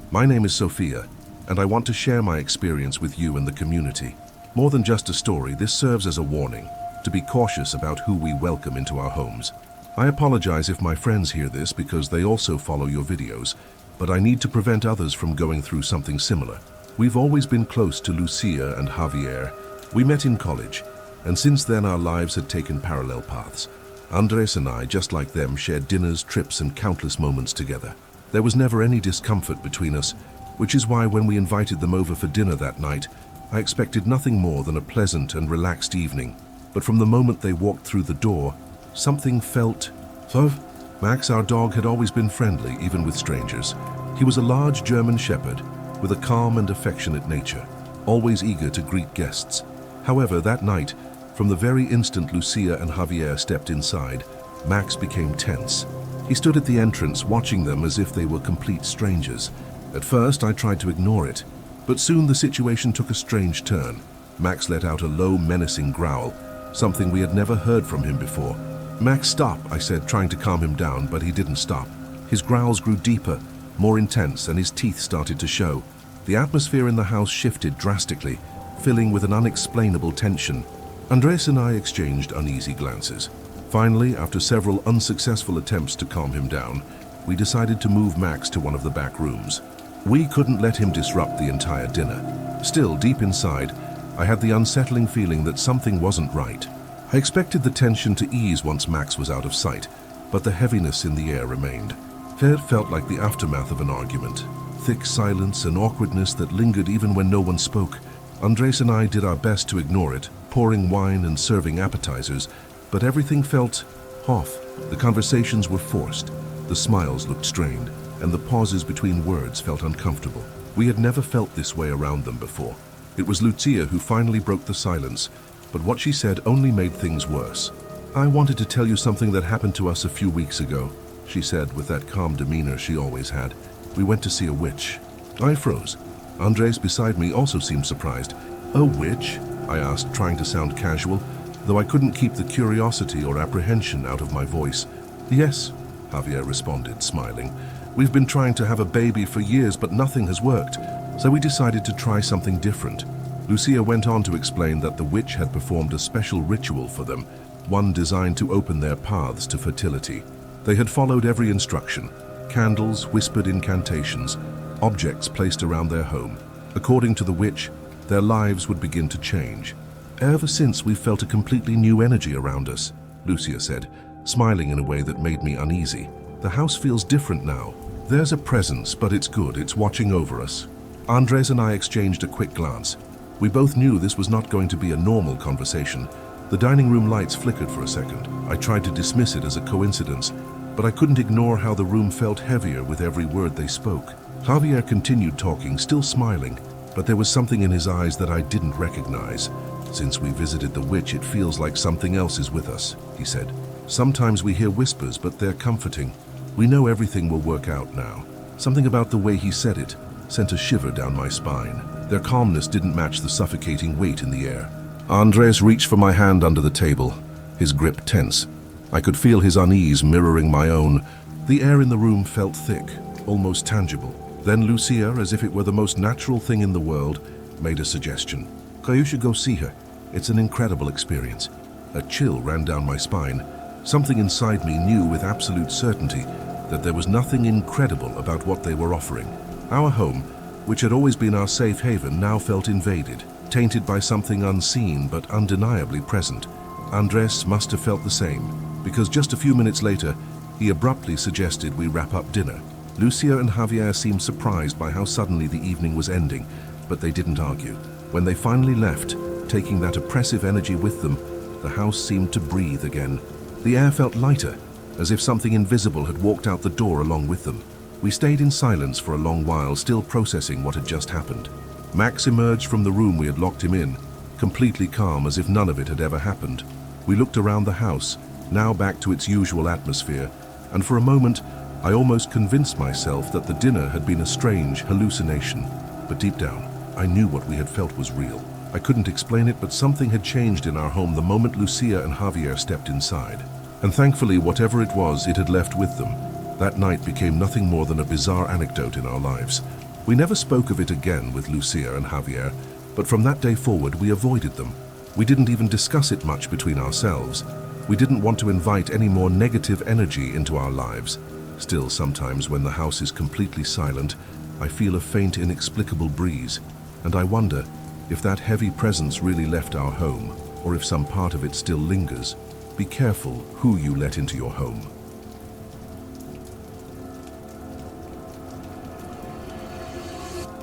My name is Sophia, and I want to share my experience with you and the community. More than just a story, this serves as a warning to be cautious about who we welcome into our homes. I apologize if my friends hear this because they also follow your videos, but I need to prevent others from going through something similar. We've always been close to Lucia and Javier. We met in college, and since then our lives had taken parallel paths. Andres and I, just like them, shared dinners, trips, and countless moments together. There was never any discomfort between us, which is why when we invited them over for dinner that night, I expected nothing more than a pleasant and relaxed evening. But from the moment they walked through the door, something felt off. Max, our dog, had always been friendly, even with strangers. He was a large German shepherd with a calm and affectionate nature, always eager to greet guests. However, that night, from the very instant Lucia and Javier stepped inside, Max became tense. He stood at the entrance, watching them as if they were complete strangers. At first, I tried to ignore it, but soon the situation took a strange turn. Max let out a low, menacing growl, something we had never heard from him before. "Max, stop," I said, trying to calm him down, but he didn't stop. His growls grew deeper, more intense, and his teeth started to show. The atmosphere in the house shifted drastically, filling with an unexplainable tension. Andres and I exchanged uneasy glances. Finally, after several unsuccessful attempts to calm him down, we decided to move Max to one of the back rooms. We couldn't let him disrupt the entire dinner. Still, deep inside, I had the unsettling feeling that something wasn't right. I expected the tension to ease once Max was out of sight, but the heaviness in the air remained. It felt like the aftermath of an argument. Thick silence and awkwardness that lingered even when no one spoke. Andres and I did our best to ignore it, pouring wine and serving appetizers, but everything felt off. The conversations were forced, the smiles looked strained, and the pauses between words felt uncomfortable. We had never felt this way around them before. It was Lucia who finally broke the silence, but what she said only made things worse. "I wanted to tell you something that happened to us a few weeks ago," she said with that calm demeanor she always had. "We went to see a witch." I froze. Andres beside me also seemed surprised. "A witch?" I asked, trying to sound casual, though I couldn't keep the curiosity or apprehension out of my voice. "Yes," Javier responded, smiling. "We've been trying to have a baby for years, but nothing has worked, so we decided to try something different." Lucia went on to explain that the witch had performed a special ritual for them, one designed to open their paths to fertility. They had followed every instruction: candles, whispered incantations, objects placed around their home. According to the witch, their lives would begin to change. "Ever since, we've felt a completely new energy around us," Lucia said, smiling in a way that made me uneasy. "The house feels different now. There's a presence, but it's good, it's watching over us." Andres and I exchanged a quick glance. We both knew this was not going to be a normal conversation. The dining room lights flickered for a second. I tried to dismiss it as a coincidence, but I couldn't ignore how the room felt heavier with every word they spoke. Javier continued talking, still smiling, but there was something in his eyes that I didn't recognize. "Since we visited the witch, it feels like something else is with us," he said. "Sometimes we hear whispers, but they're comforting. We know everything will work out now." Something about the way he said it sent a shiver down my spine. Their calmness didn't match the suffocating weight in the air. Andres reached for my hand under the table, his grip tense. I could feel his unease mirroring my own. The air in the room felt thick, almost tangible. Then Lucia, as if it were the most natural thing in the world, made a suggestion. "You should go see her. It's an incredible experience." A chill ran down my spine. Something inside me knew with absolute certainty that there was nothing incredible about what they were offering. Our home, which had always been our safe haven, now felt invaded, tainted by something unseen but undeniably present. Andres must have felt the same, because just a few minutes later, he abruptly suggested we wrap up dinner. Lucia and Javier seemed surprised by how suddenly the evening was ending, but they didn't argue. When they finally left, taking that oppressive energy with them, the house seemed to breathe again. The air felt lighter, as if something invisible had walked out the door along with them. We stayed in silence for a long while, still processing what had just happened. Max emerged from the room we had locked him in, completely calm as if none of it had ever happened. We looked around the house, now back to its usual atmosphere, and for a moment, I almost convinced myself that the dinner had been a strange hallucination. But deep down, I knew what we had felt was real. I couldn't explain it, but something had changed in our home the moment Lucia and Javier stepped inside. And thankfully, whatever it was, it had left with them. That night became nothing more than a bizarre anecdote in our lives. We never spoke of it again with Lucia and Javier, but from that day forward we avoided them. We didn't even discuss it much between ourselves. We didn't want to invite any more negative energy into our lives. Still, sometimes when the house is completely silent, I feel a faint, inexplicable breeze, and I wonder if that heavy presence really left our home, or if some part of it still lingers. Be careful who you let into your home.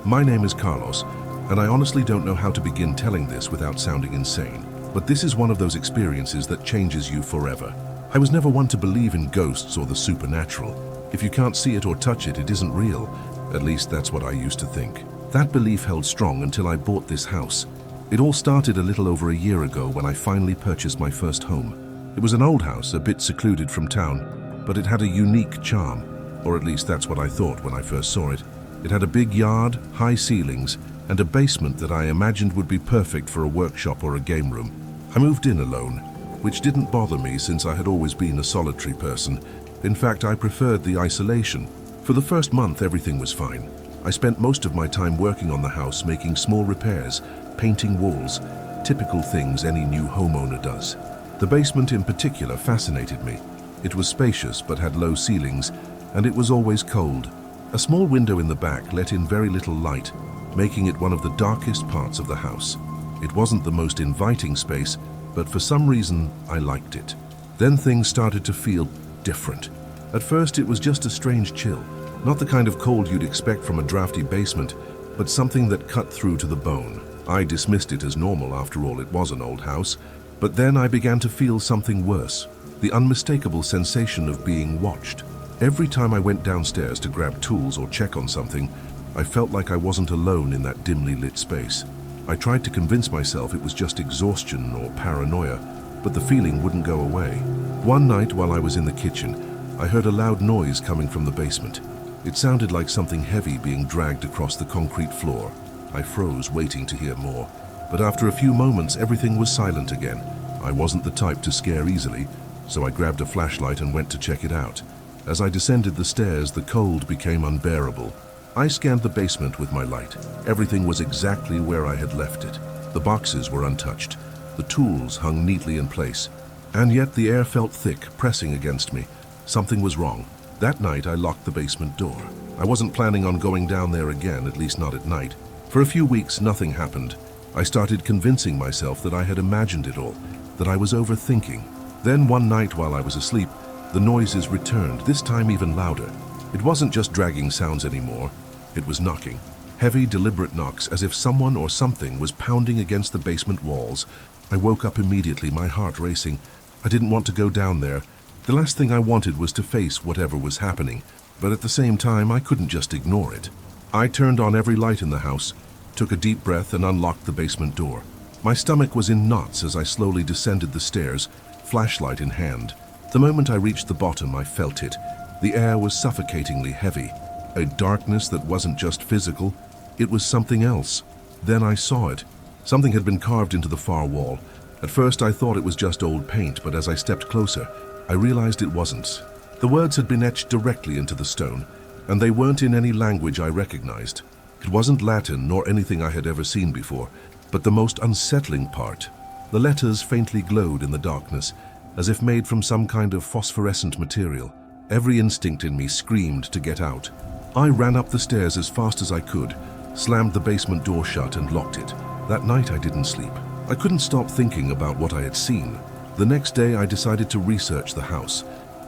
My name is Carlos, and I honestly don't know how to begin telling this without sounding insane. But this is one of those experiences that changes you forever. I was never one to believe in ghosts or the supernatural. If you can't see it or touch it, it isn't real. At least that's what I used to think. That belief held strong until I bought this house. It all started a little over a year ago when I finally purchased my first home. It was an old house, a bit secluded from town, but it had a unique charm, or at least that's what I thought when I first saw it. It had a big yard, high ceilings, and a basement that I imagined would be perfect for a workshop or a game room. I moved in alone, which didn't bother me since I had always been a solitary person. In fact, I preferred the isolation. For the first month, everything was fine. I spent most of my time working on the house, making small repairs, painting walls, typical things any new homeowner does. The basement in particular fascinated me. It was spacious but had low ceilings, and it was always cold. A small window in the back let in very little light, making it one of the darkest parts of the house. It wasn't the most inviting space, but for some reason I liked it. Then things started to feel different. At first it was just a strange chill, not the kind of cold you'd expect from a drafty basement, but something that cut through to the bone. I dismissed it as normal, after all it was an old house, but then I began to feel something worse, the unmistakable sensation of being watched. Every time I went downstairs to grab tools or check on something, I felt like I wasn't alone in that dimly lit space. I tried to convince myself it was just exhaustion or paranoia, but the feeling wouldn't go away. One night while I was in the kitchen, I heard a loud noise coming from the basement. It sounded like something heavy being dragged across the concrete floor. I froze, waiting to hear more, but after a few moments everything was silent again. I wasn't the type to scare easily, so I grabbed a flashlight and went to check it out. As I descended the stairs, the cold became unbearable. I scanned the basement with my light. Everything was exactly where I had left it. The boxes were untouched. The tools hung neatly in place. And yet the air felt thick, pressing against me. Something was wrong. That night I locked the basement door. I wasn't planning on going down there again, at least not at night. For a few weeks, nothing happened. I started convincing myself that I had imagined it all, that I was overthinking. Then one night while I was asleep, the noises returned, this time even louder. It wasn't just dragging sounds anymore. It was knocking. Heavy, deliberate knocks, as if someone or something was pounding against the basement walls. I woke up immediately, my heart racing. I didn't want to go down there. The last thing I wanted was to face whatever was happening, but at the same time, I couldn't just ignore it. I turned on every light in the house, took a deep breath, and unlocked the basement door. My stomach was in knots as I slowly descended the stairs, flashlight in hand. The moment I reached the bottom, I felt it. The air was suffocatingly heavy. A darkness that wasn't just physical, it was something else. Then I saw it. Something had been carved into the far wall. At first I thought it was just old paint, but as I stepped closer, I realized it wasn't. The words had been etched directly into the stone, and they weren't in any language I recognized. It wasn't Latin nor anything I had ever seen before, but the most unsettling part. The letters faintly glowed in the darkness, as if made from some kind of phosphorescent material. Every instinct in me screamed to get out. I ran up the stairs as fast as I could, slammed the basement door shut and locked it. That night I didn't sleep. I couldn't stop thinking about what I had seen. The next day I decided to research the house.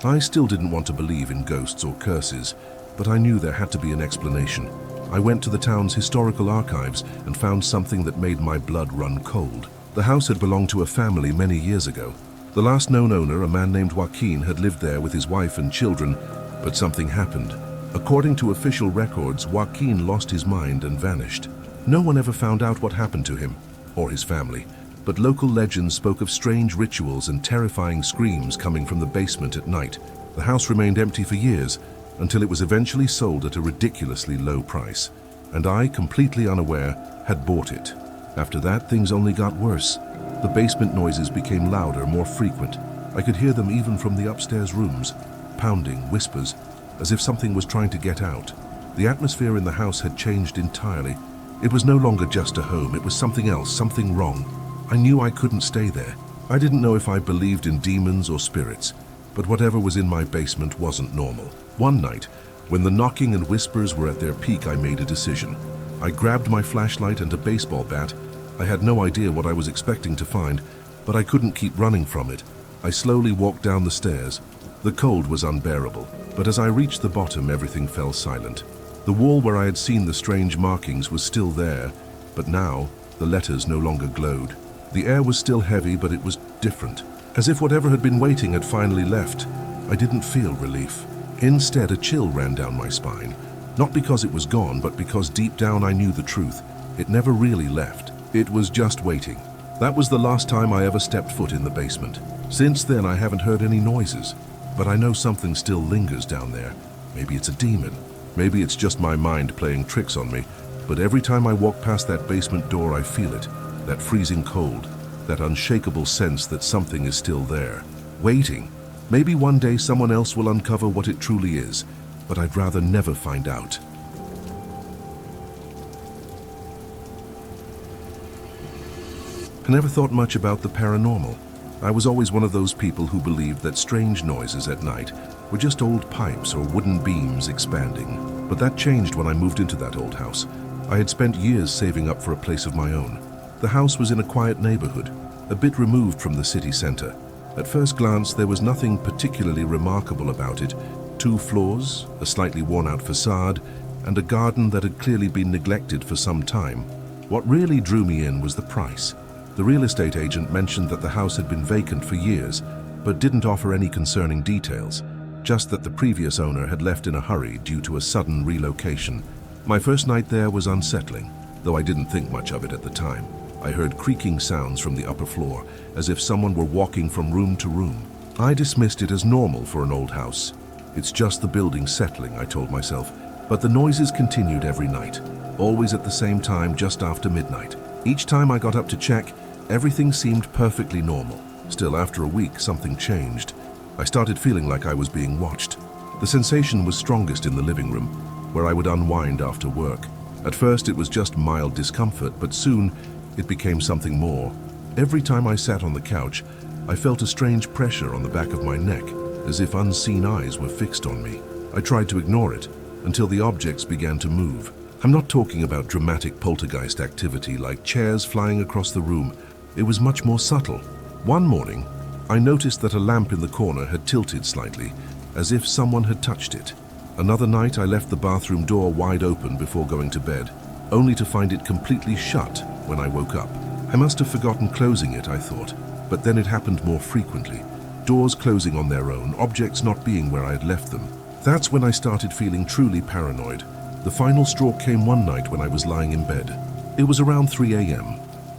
I still didn't want to believe in ghosts or curses, but I knew there had to be an explanation. I went to the town's historical archives and found something that made my blood run cold. The house had belonged to a family many years ago. The last known owner, a man named Joaquin, had lived there with his wife and children, but something happened. According to official records, Joaquin lost his mind and vanished. No one ever found out what happened to him, or his family, but local legends spoke of strange rituals and terrifying screams coming from the basement at night. The house remained empty for years, until it was eventually sold at a ridiculously low price, and I, completely unaware, had bought it. After that, things only got worse. The basement noises became louder, more frequent. I could hear them even from the upstairs rooms, pounding, whispers, as if something was trying to get out. The atmosphere in the house had changed entirely. It was no longer just a home, it was something else, something wrong. I knew I couldn't stay there. I didn't know if I believed in demons or spirits, but whatever was in my basement wasn't normal. One night, when the knocking and whispers were at their peak, I made a decision. I grabbed my flashlight and a baseball bat. I had no idea what I was expecting to find, but I couldn't keep running from it. I slowly walked down the stairs. The cold was unbearable, but as I reached the bottom, everything fell silent. The wall where I had seen the strange markings was still there, but now the letters no longer glowed. The air was still heavy, but it was different. As if whatever had been waiting had finally left. I didn't feel relief. Instead, a chill ran down my spine. Not because it was gone, but because deep down I knew the truth. It never really left. It was just waiting. That was the last time I ever stepped foot in the basement. Since then, I haven't heard any noises. But I know something still lingers down there. Maybe it's a demon. Maybe it's just my mind playing tricks on me. But every time I walk past that basement door, I feel it. That freezing cold. That unshakable sense that something is still there. Waiting. Maybe one day someone else will uncover what it truly is. But I'd rather never find out. I never thought much about the paranormal. I was always one of those people who believed that strange noises at night were just old pipes or wooden beams expanding. But that changed when I moved into that old house. I had spent years saving up for a place of my own. The house was in a quiet neighborhood, a bit removed from the city center. At first glance, there was nothing particularly remarkable about it. 2 floors, a slightly worn-out facade, and a garden that had clearly been neglected for some time. What really drew me in was the price. The real estate agent mentioned that the house had been vacant for years, but didn't offer any concerning details, just that the previous owner had left in a hurry due to a sudden relocation. My first night there was unsettling, though I didn't think much of it at the time. I heard creaking sounds from the upper floor, as if someone were walking from room to room. I dismissed it as normal for an old house. It's just the building settling, I told myself. But the noises continued every night, always at the same time, just after midnight. Each time I got up to check, everything seemed perfectly normal. Still, after a week, something changed. I started feeling like I was being watched. The sensation was strongest in the living room, where I would unwind after work. At first, it was just mild discomfort, but soon it became something more. Every time I sat on the couch, I felt a strange pressure on the back of my neck, as if unseen eyes were fixed on me. I tried to ignore it, until the objects began to move. I'm not talking about dramatic poltergeist activity like chairs flying across the room. It was much more subtle. One morning, I noticed that a lamp in the corner had tilted slightly, as if someone had touched it. Another night, I left the bathroom door wide open before going to bed, only to find it completely shut when I woke up. I must have forgotten closing it, I thought, but then it happened more frequently. Doors closing on their own, objects not being where I had left them. That's when I started feeling truly paranoid. The final straw came one night when I was lying in bed. It was around 3 a.m.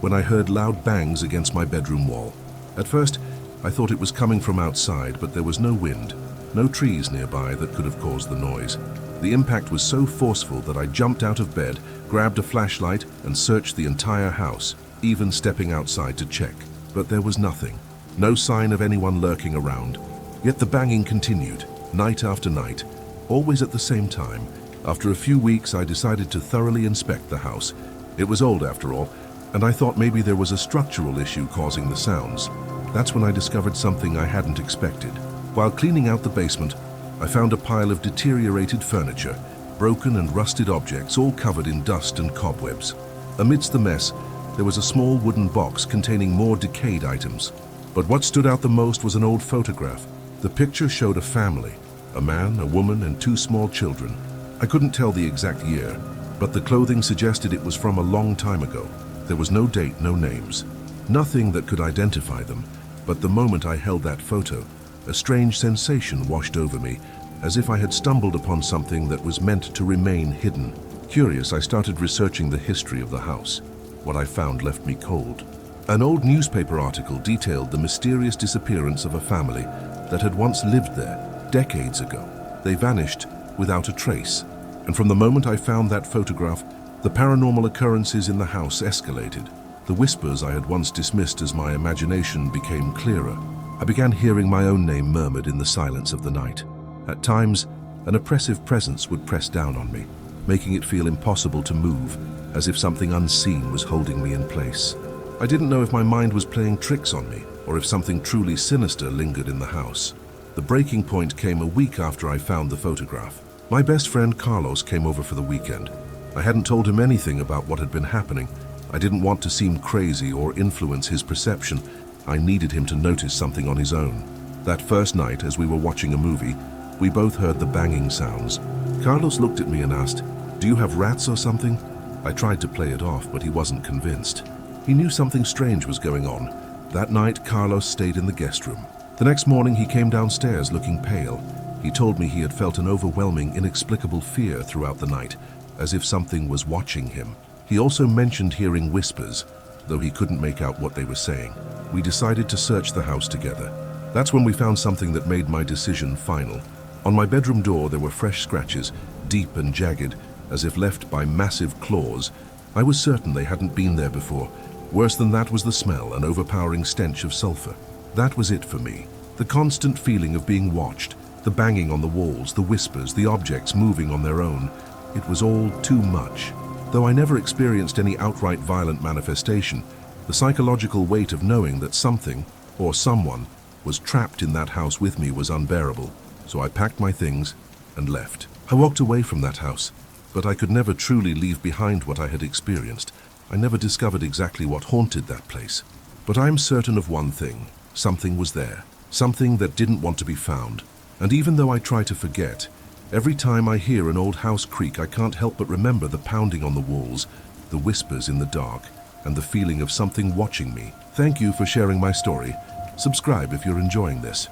when I heard loud bangs against my bedroom wall. At first, I thought it was coming from outside, but there was no wind, no trees nearby that could have caused the noise. The impact was so forceful that I jumped out of bed, grabbed a flashlight, and searched the entire house, even stepping outside to check. But there was nothing. No sign of anyone lurking around. Yet the banging continued, night after night, always at the same time. After a few weeks, I decided to thoroughly inspect the house. It was old after all, and I thought maybe there was a structural issue causing the sounds. That's when I discovered something I hadn't expected. While cleaning out the basement, I found a pile of deteriorated furniture, broken and rusted objects, all covered in dust and cobwebs. Amidst the mess, there was a small wooden box containing more decayed items. But what stood out the most was an old photograph. The picture showed a family, a man, a woman, and 2 small children. I couldn't tell the exact year, but the clothing suggested it was from a long time ago. There was no date, no names, nothing that could identify them. But the moment I held that photo, a strange sensation washed over me, as if I had stumbled upon something that was meant to remain hidden. Curious, I started researching the history of the house. What I found left me cold. An old newspaper article detailed the mysterious disappearance of a family that had once lived there decades ago. They vanished without a trace. And from the moment I found that photograph, the paranormal occurrences in the house escalated. The whispers I had once dismissed as my imagination became clearer. I began hearing my own name murmured in the silence of the night. At times, an oppressive presence would press down on me. making it feel impossible to move, as if something unseen was holding me in place. I didn't know if my mind was playing tricks on me, or if something truly sinister lingered in the house. The breaking point came a week after I found the photograph. My best friend Carlos came over for the weekend. I hadn't told him anything about what had been happening. I didn't want to seem crazy or influence his perception. I needed him to notice something on his own. That first night, as we were watching a movie, we both heard the banging sounds. Carlos looked at me and asked, "Do you have rats or something?" I tried to play it off, but he wasn't convinced. He knew something strange was going on. That night, Carlos stayed in the guest room. The next morning, he came downstairs looking pale. He told me he had felt an overwhelming, inexplicable fear throughout the night, as if something was watching him. He also mentioned hearing whispers, though he couldn't make out what they were saying. We decided to search the house together. That's when we found something that made my decision final. On my bedroom door, there were fresh scratches, deep and jagged, as if left by massive claws. I was certain they hadn't been there before. Worse than that was the smell, an overpowering stench of sulfur. That was it for me. The constant feeling of being watched, the banging on the walls, the whispers, the objects moving on their own. It was all too much. Though I never experienced any outright violent manifestation, the psychological weight of knowing that something, or someone, was trapped in that house with me was unbearable. So I packed my things and left. I walked away from that house, but I could never truly leave behind what I had experienced. I never discovered exactly what haunted that place. But I'm certain of one thing. Something was there. Something that didn't want to be found. And even though I try to forget, every time I hear an old house creak, I can't help but remember the pounding on the walls, the whispers in the dark, and the feeling of something watching me. Thank you for sharing my story. Subscribe if you're enjoying this.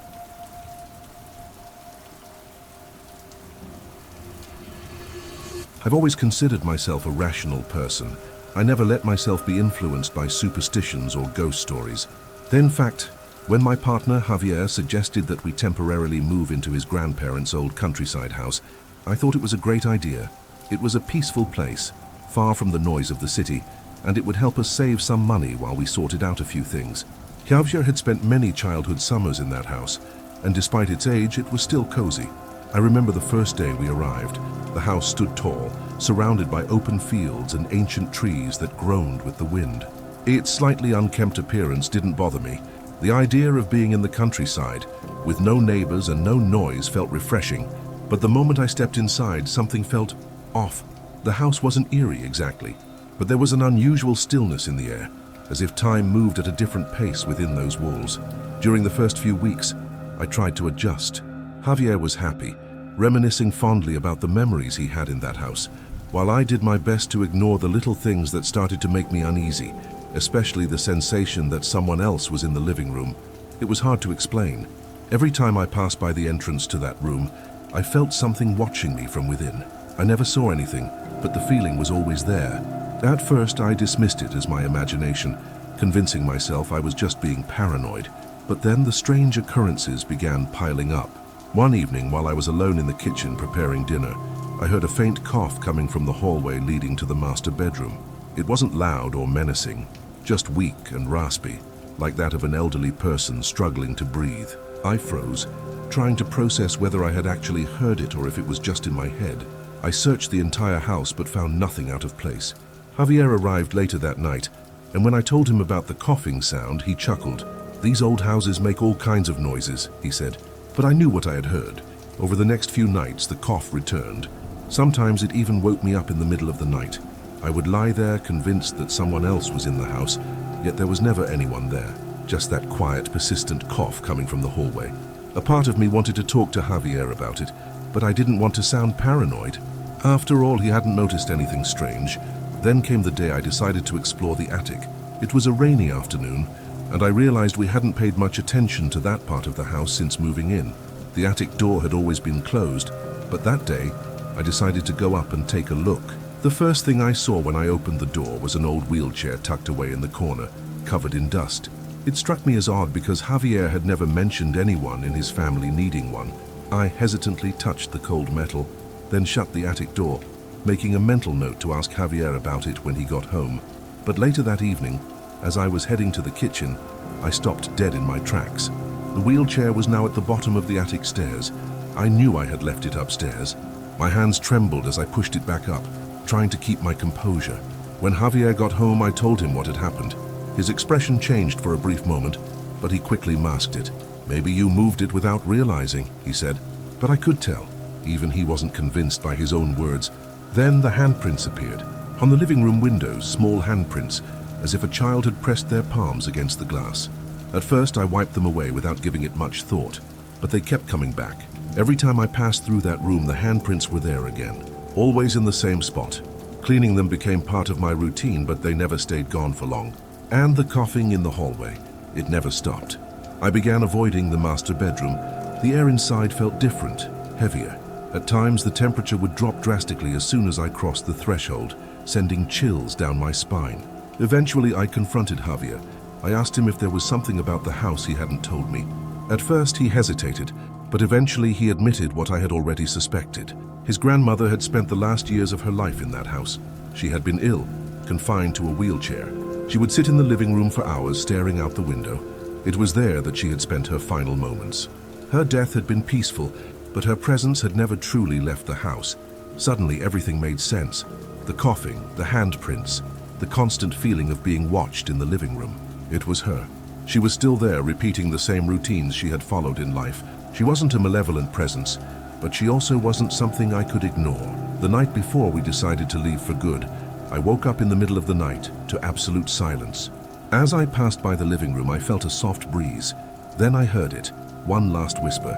I've always considered myself a rational person. I never let myself be influenced by superstitions or ghost stories. In fact, when my partner Javier suggested that we temporarily move into his grandparents' old countryside house, I thought it was a great idea. It was a peaceful place, far from the noise of the city, and it would help us save some money while we sorted out a few things. Javier had spent many childhood summers in that house, and despite its age, it was still cozy. I remember the first day we arrived. The house stood tall, surrounded by open fields and ancient trees that groaned with the wind. Its slightly unkempt appearance didn't bother me. The idea of being in the countryside, with no neighbors and no noise, felt refreshing. But the moment I stepped inside, something felt off. The house wasn't eerie exactly, but there was an unusual stillness in the air, as if time moved at a different pace within those walls. During the first few weeks, I tried to adjust. Javier was happy, reminiscing fondly about the memories he had in that house, while I did my best to ignore the little things that started to make me uneasy, especially the sensation that someone else was in the living room. It was hard to explain. Every time I passed by the entrance to that room, I felt something watching me from within. I never saw anything, but the feeling was always there. At first, I dismissed it as my imagination, convincing myself I was just being paranoid. But then the strange occurrences began piling up. One evening, while I was alone in the kitchen preparing dinner, I heard a faint cough coming from the hallway leading to the master bedroom. It wasn't loud or menacing, just weak and raspy, like that of an elderly person struggling to breathe. I froze, trying to process whether I had actually heard it or if it was just in my head. I searched the entire house but found nothing out of place. Javier arrived later that night, and when I told him about the coughing sound, he chuckled. "These old houses make all kinds of noises," he said. But I knew what I had heard. Over the next few nights, the cough returned. Sometimes it even woke me up in the middle of the night. I would lie there convinced that someone else was in the house, yet there was never anyone there. Just that quiet, persistent cough coming from the hallway. A part of me wanted to talk to Javier about it, but I didn't want to sound paranoid. After all, he hadn't noticed anything strange. Then came the day I decided to explore the attic. It was a rainy afternoon, and I realized we hadn't paid much attention to that part of the house since moving in. The attic door had always been closed, but that day, I decided to go up and take a look. The first thing I saw when I opened the door was an old wheelchair tucked away in the corner, covered in dust. It struck me as odd because Javier had never mentioned anyone in his family needing one. I hesitantly touched the cold metal, then shut the attic door, making a mental note to ask Javier about it when he got home. But later that evening, as I was heading to the kitchen, I stopped dead in my tracks. The wheelchair was now at the bottom of the attic stairs. I knew I had left it upstairs. My hands trembled as I pushed it back up, trying to keep my composure. When Javier got home, I told him what had happened. His expression changed for a brief moment, but he quickly masked it. "Maybe you moved it without realizing," he said. But I could tell. Even he wasn't convinced by his own words. Then the handprints appeared. On the living room windows, small handprints, as if a child had pressed their palms against the glass. At first, I wiped them away without giving it much thought, but they kept coming back. Every time I passed through that room, the handprints were there again, always in the same spot. Cleaning them became part of my routine, but they never stayed gone for long. And the coughing in the hallway. It never stopped. I began avoiding the master bedroom. The air inside felt different, heavier. At times, the temperature would drop drastically as soon as I crossed the threshold, sending chills down my spine. Eventually, I confronted Javier. I asked him if there was something about the house he hadn't told me. At first, he hesitated, but eventually he admitted what I had already suspected. His grandmother had spent the last years of her life in that house. She had been ill, confined to a wheelchair. She would sit in the living room for hours, staring out the window. It was there that she had spent her final moments. Her death had been peaceful, but her presence had never truly left the house. Suddenly, everything made sense. The coughing, the handprints, the constant feeling of being watched in the living room. It was her. She was still there, repeating the same routines she had followed in life. She wasn't a malevolent presence, but she also wasn't something I could ignore. The night before we decided to leave for good, I woke up in the middle of the night to absolute silence. As I passed by the living room, I felt a soft breeze. Then I heard it, one last whisper,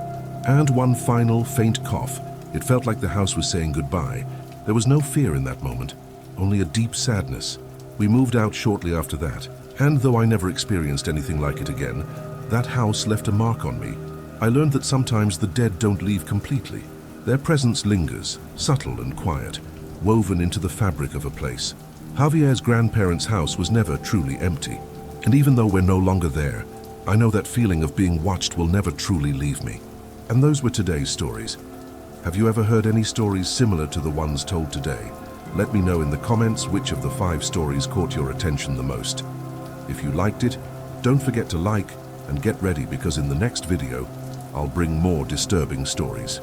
and one final faint cough. It felt like the house was saying goodbye. There was no fear in that moment, only a deep sadness. We moved out shortly after that, and though I never experienced anything like it again, that house left a mark on me. I learned that sometimes the dead don't leave completely. Their presence lingers, subtle and quiet, woven into the fabric of a place. Javier's grandparents' house was never truly empty, and even though we're no longer there, I know that feeling of being watched will never truly leave me. And those were today's stories. Have you ever heard any stories similar to the ones told today? Let me know in the comments which of the 5 stories caught your attention the most. If you liked it, don't forget to like and get ready, because in the next video, I'll bring more disturbing stories.